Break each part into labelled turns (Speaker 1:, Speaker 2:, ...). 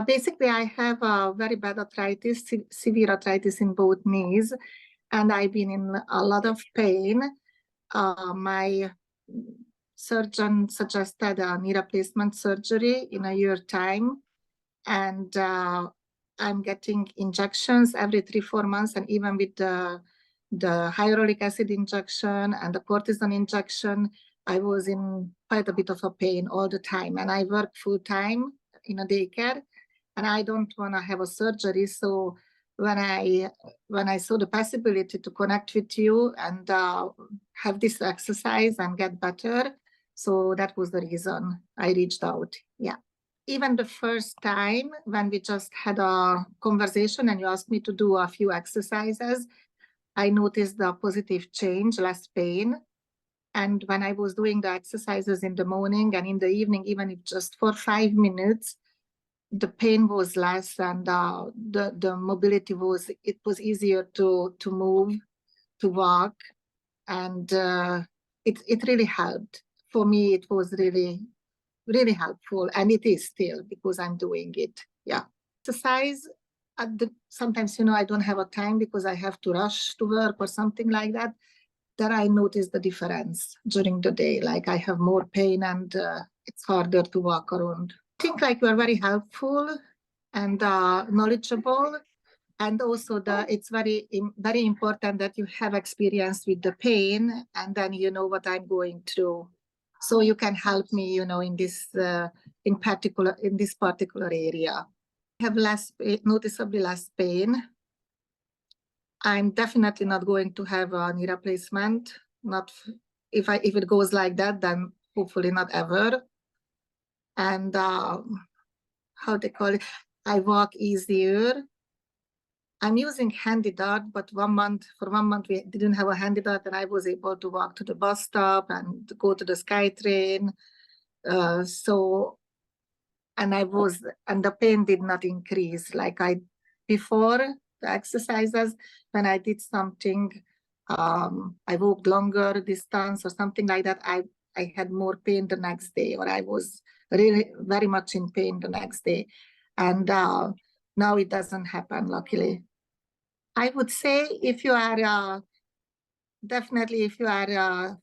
Speaker 1: Basically, I have a very bad arthritis, severe arthritis in both knees, and I've been in a lot of pain. My surgeon suggested a knee replacement surgery in a year time, and I'm getting injections every 3-4 months, and even with the hyaluronic acid injection and the cortisone injection, I was in quite a bit of a pain all the time. And I work full time in a daycare, and I don't want to have a surgery. So when I saw the possibility to connect with you and have this exercise and get better, so that was the reason I reached out. Yeah. Even the first time when we just had a conversation and you asked me to do a few exercises, I noticed the positive change, less pain. And when I was doing the exercises in the morning and in the evening, even if just for 5 minutes, the pain was less, and the mobility was easier to move, to walk, and it really helped. For me, it was really helpful, and it is still, because I'm doing it. Yeah. Exercise, sometimes, I don't have a time because I have to rush to work or something like that. That I notice the difference during the day. Like I have more pain and it's harder to walk around. I think like you are very helpful and knowledgeable. And also it's very important that you have experience with the pain, and then you know what I'm going through. So you can help me, in this in this particular area. I have noticeably less pain. I'm definitely not going to have a knee replacement. Not if it goes like that, then hopefully not ever. And how they call it? I walk easier. I'm using handy dart, but for 1 month we didn't have a handy dart, and I was able to walk to the bus stop and go to the SkyTrain. And the pain did not increase like before the exercises. When I did something, I walked longer distance or something like that, I had more pain the next day, or I was really very much in pain the next day. And now it doesn't happen, luckily. I would say if you are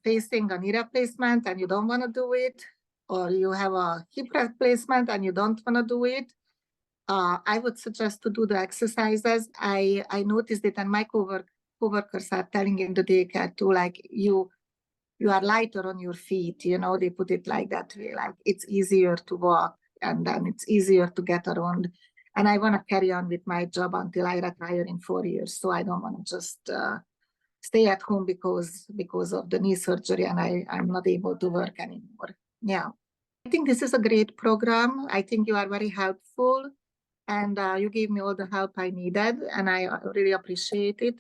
Speaker 1: facing a knee replacement and you don't want to do it, or you have a hip replacement and you don't want to do it, I would suggest to do the exercises. I noticed it, and my coworkers are telling in the daycare too, like you are lighter on your feet, they put it like that way, like it's easier to walk and then it's easier to get around. And I want to carry on with my job until I retire in 4 years. So I don't want to just stay at home because of the knee surgery and I'm not able to work anymore. Yeah. I think this is a great program. I think you are very helpful, and you gave me all the help I needed, and I really appreciate it.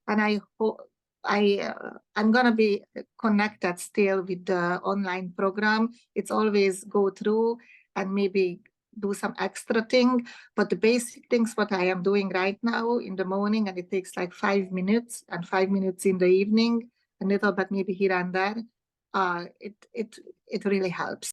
Speaker 1: And I hope I'm gonna be connected still with the online program. It's always go through and maybe do some extra thing, but the basic things what I am doing right now in the morning, and it takes like 5 minutes, and 5 minutes in the evening, a little bit maybe here and there, it really helps.